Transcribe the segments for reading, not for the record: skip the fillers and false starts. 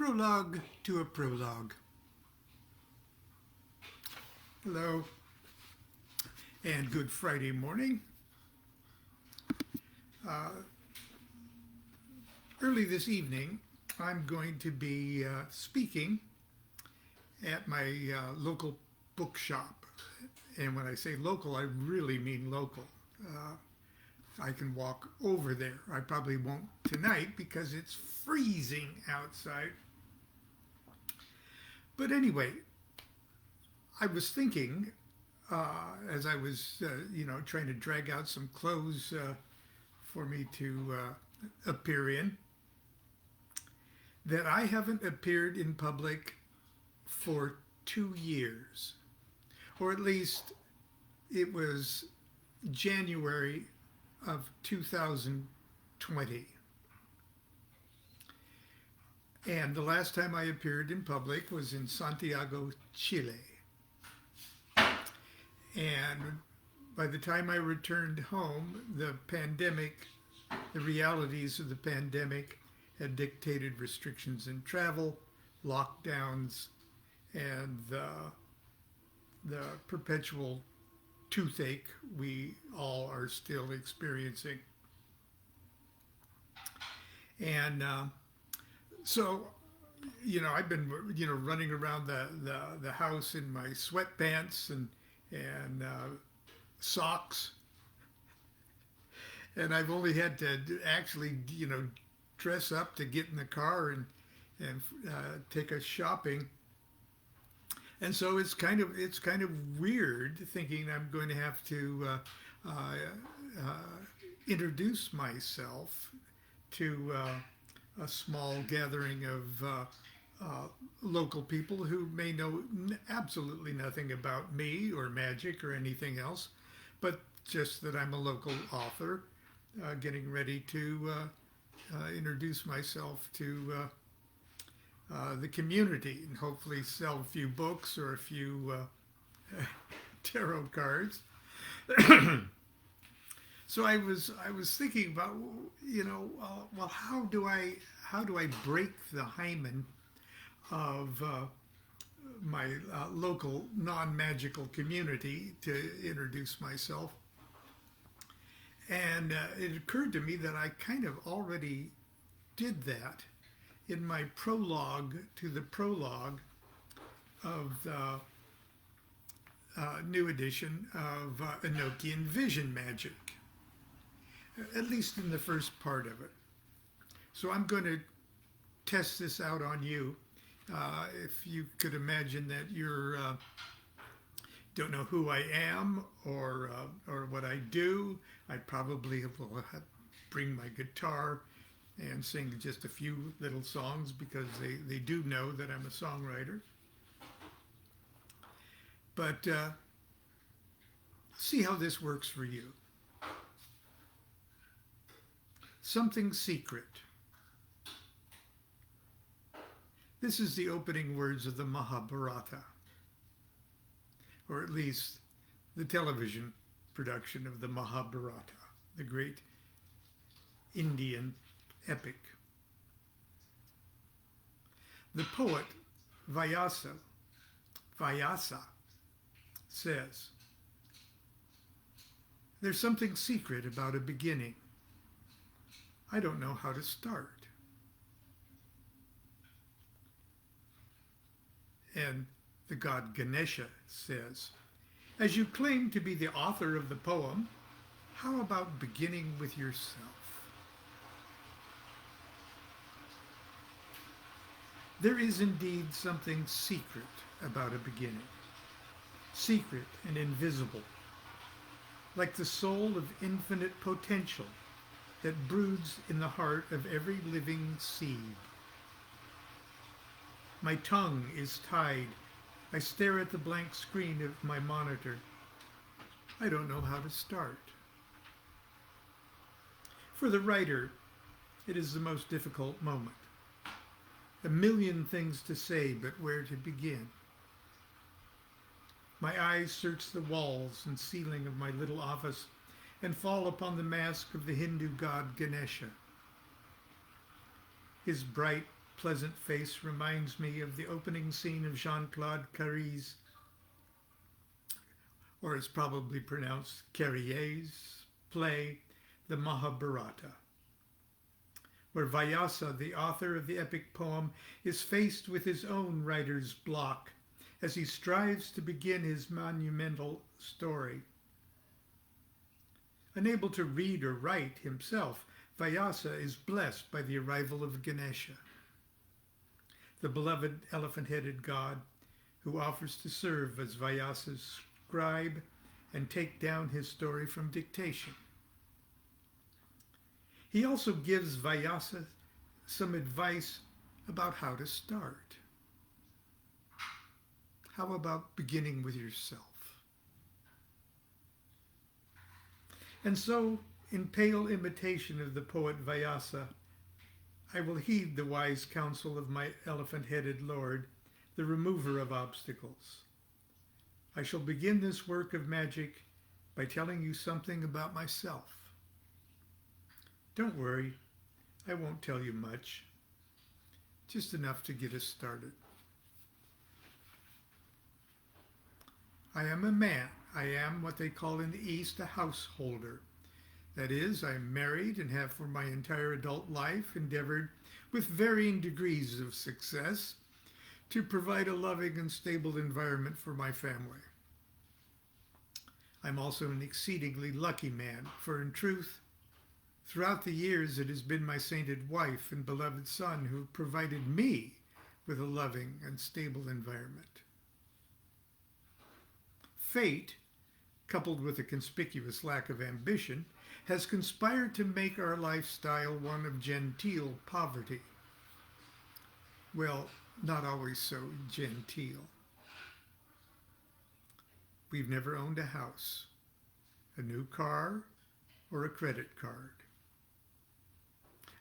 Prologue to a Prologue. Hello, and good Friday morning. Early this evening, I'm going to be speaking at my local bookshop. And when I say local, I really mean local. I can walk over there. I probably won't tonight because it's freezing outside. But anyway, I was thinking, as I was, trying to drag out some clothes for me to appear in, that I haven't appeared in public for 2 years. Or at least it was January of 2020. And the last time I appeared in public was in Santiago, Chile. And by the time I returned home, the realities of the pandemic had dictated restrictions in travel, lockdowns, and the perpetual toothache we all are still experiencing. And so, I've been, running around the house in my sweatpants and socks. And I've only had to actually, dress up to get in the car and take us shopping. And so it's kind of weird thinking I'm going to have to introduce myself to a small gathering of local people who may know absolutely nothing about me or magic or anything else, but just that I'm a local author getting ready to introduce myself to the community and hopefully sell a few books or a few tarot cards. So I was thinking about, well, how do I break the hymen of my local non-magical community to introduce myself? And it occurred to me that I kind of already did that in my prologue to the prologue of the new edition of Enochian Vision Magic, at least in the first part of it. So I'm going to test this out on you. If you could imagine that you're don't know who I am or what I do, I probably will bring my guitar and sing just a few little songs because they do know that I'm a songwriter. But see how this works for you. Something secret. This is the opening words of the Mahabharata, or at least the television production of the Mahabharata, the great Indian epic. The poet Vyasa says, "There's something secret about a beginning. I don't know how to start." And the god Ganesha says, "As you claim to be the author of the poem, how about beginning with yourself?" There is indeed something secret about a beginning, secret and invisible, like the soul of infinite potential that broods in the heart of every living seed. My tongue is tied. I stare at the blank screen of my monitor. I don't know how to start. For the writer, it is the most difficult moment. A million things to say, but where to begin? My eyes search the walls and ceiling of my little office and fall upon the mask of the Hindu god Ganesha. His bright pleasant face reminds me of the opening scene of Jean-Claude Carrier's, or it's probably pronounced Carrier's, play, The Mahabharata, where Vyasa, the author of the epic poem, is faced with his own writer's block as he strives to begin his monumental story. Unable to read or write himself, Vyasa is blessed by the arrival of Ganesha, the beloved elephant-headed god who offers to serve as Vyasa's scribe and take down his story from dictation. He also gives Vyasa some advice about how to start. How about beginning with yourself? And so, in pale imitation of the poet Vyasa, I will heed the wise counsel of my elephant-headed lord, the remover of obstacles. I shall begin this work of magic by telling you something about myself. Don't worry, I won't tell you much, just enough to get us started. I am a man. I am what they call in the East a householder. That is, I'm married and have for my entire adult life endeavored, with varying degrees of success, to provide a loving and stable environment for my family. I'm also an exceedingly lucky man, for in truth, throughout the years it has been my sainted wife and beloved son who have provided me with a loving and stable environment. Fate, coupled with a conspicuous lack of ambition, has conspired to make our lifestyle one of genteel poverty. Well, not always so genteel. We've never owned a house, a new car, or a credit card.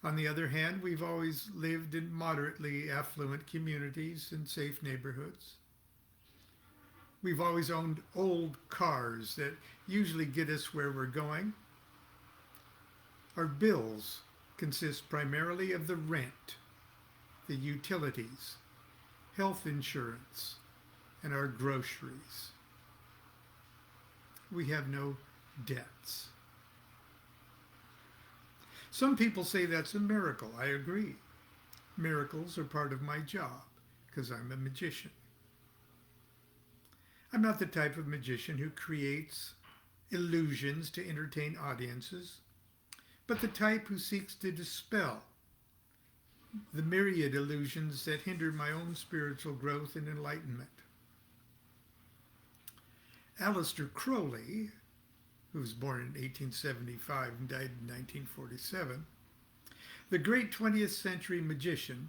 On the other hand, we've always lived in moderately affluent communities and safe neighborhoods. We've always owned old cars that usually get us where we're going. Our bills consist primarily of the rent, the utilities, health insurance, and our groceries. We have no debts. Some people say that's a miracle. I agree. Miracles are part of my job because I'm a magician. I'm not the type of magician who creates illusions to entertain audiences, but the type who seeks to dispel the myriad illusions that hinder my own spiritual growth and enlightenment. Aleister Crowley, who was born in 1875 and died in 1947, the great 20th century magician,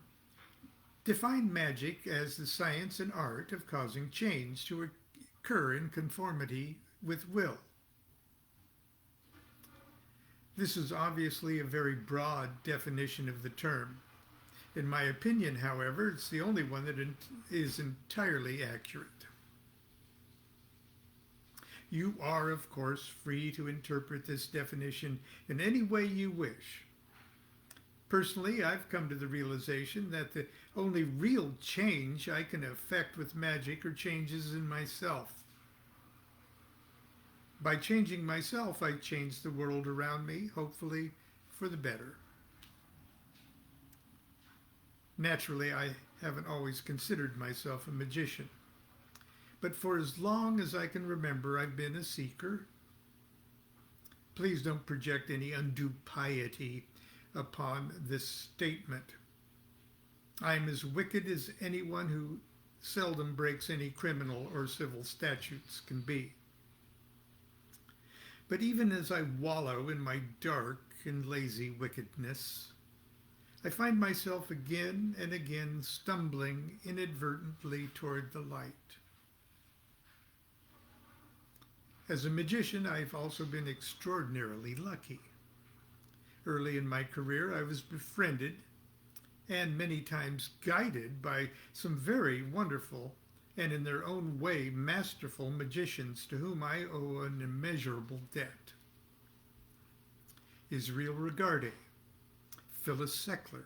defined magic as the science and art of causing change to occur in conformity with will. This is obviously a very broad definition of the term. In my opinion, however, it's the only one that is entirely accurate. You are, of course, free to interpret this definition in any way you wish. Personally, I've come to the realization that the only real change I can effect with magic are changes in myself. By changing myself, I change the world around me, hopefully for the better. Naturally, I haven't always considered myself a magician. But for as long as I can remember, I've been a seeker. Please don't project any undue piety upon this statement. I'm as wicked as anyone who seldom breaks any criminal or civil statutes can be. But even as I wallow in my dark and lazy wickedness, I find myself again and again stumbling inadvertently toward the light. As a magician, I've also been extraordinarily lucky. Early in my career, I was befriended and many times guided by some very wonderful and in their own way masterful magicians to whom I owe an immeasurable debt. Israel Regardie, Phyllis Seckler,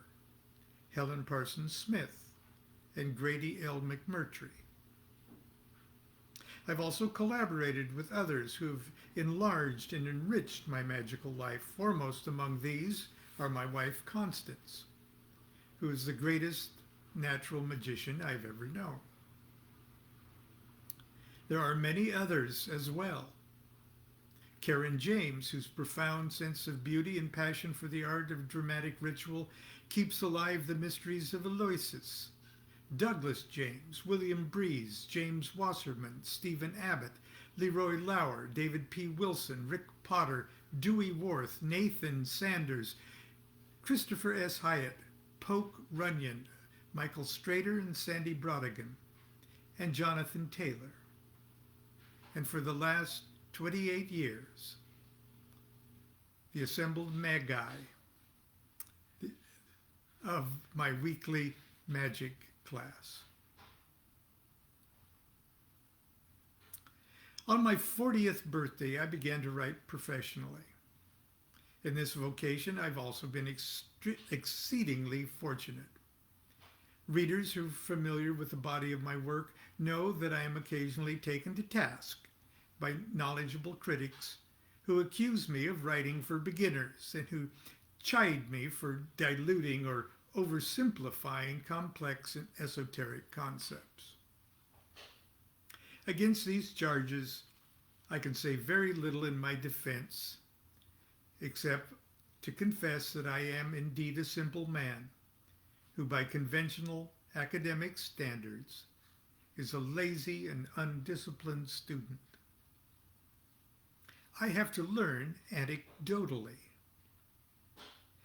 Helen Parsons Smith, and Grady L. McMurtry. I've also collaborated with others who've enlarged and enriched my magical life. Foremost among these are my wife, Constance, who is the greatest natural magician I've ever known. There are many others as well. Karen James, whose profound sense of beauty and passion for the art of dramatic ritual keeps alive the mysteries of Aloysius. Douglas James, William Breeze, James Wasserman, Stephen Abbott, Leroy Lauer, David P. Wilson, Rick Potter, Dewey Worth, Nathan Sanders, Christopher S. Hyatt, Poke Runyon, Michael Strader and Sandy Brodigan, and Jonathan Taylor. And for the last 28 years, the assembled magi of my weekly magic class. On my 40th birthday, I began to write professionally. In this vocation, I've also been exceedingly fortunate. Readers who are familiar with the body of my work know that I am occasionally taken to task by knowledgeable critics who accuse me of writing for beginners and who chide me for diluting or oversimplifying complex and esoteric concepts. Against these charges, I can say very little in my defense, except to confess that I am indeed a simple man who, by conventional academic standards, is a lazy and undisciplined student. I have to learn anecdotally.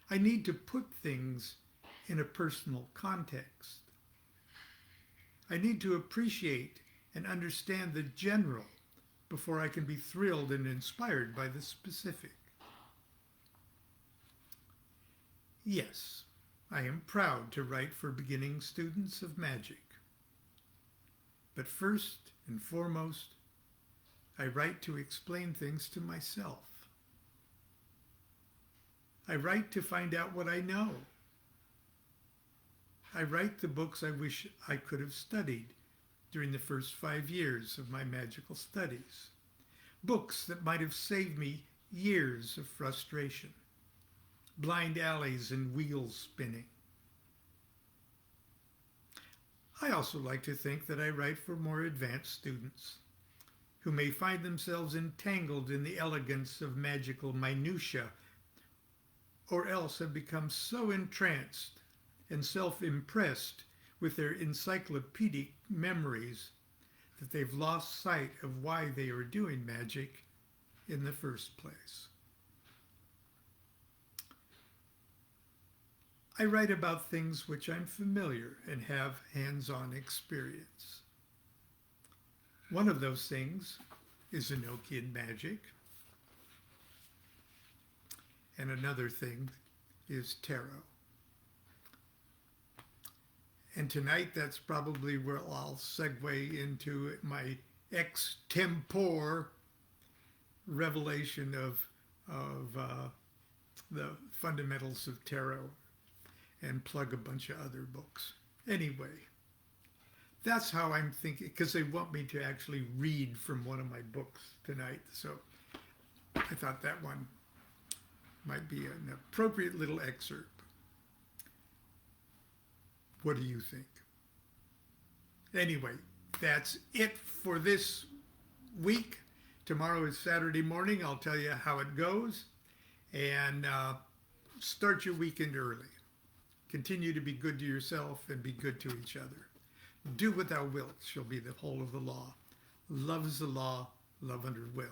I need to put things in a personal context. I need to appreciate and understand the general before I can be thrilled and inspired by the specific. Yes, I am proud to write for beginning students of magic. But first and foremost, I write to explain things to myself. I write to find out what I know. I write the books I wish I could have studied during the first 5 years of my magical studies. Books that might have saved me years of frustration, blind alleys and wheels spinning. I also like to think that I write for more advanced students who may find themselves entangled in the elegance of magical minutiae, or else have become so entranced and self-impressed with their encyclopedic memories that they've lost sight of why they are doing magic in the first place. I write about things which I'm familiar and have hands-on experience. One of those things is Enochian magic, and another thing is tarot. And tonight, that's probably where I'll segue into my extempore revelation of the fundamentals of tarot and plug a bunch of other books. Anyway, that's how I'm thinking, because they want me to actually read from one of my books tonight. So I thought that one might be an appropriate little excerpt. What do you think? Anyway, that's it for this week. Tomorrow is Saturday morning. I'll tell you how it goes. And start your weekend early. Continue to be good to yourself and be good to each other. Do what thou wilt shall be the whole of the law. Love is the law, love under will.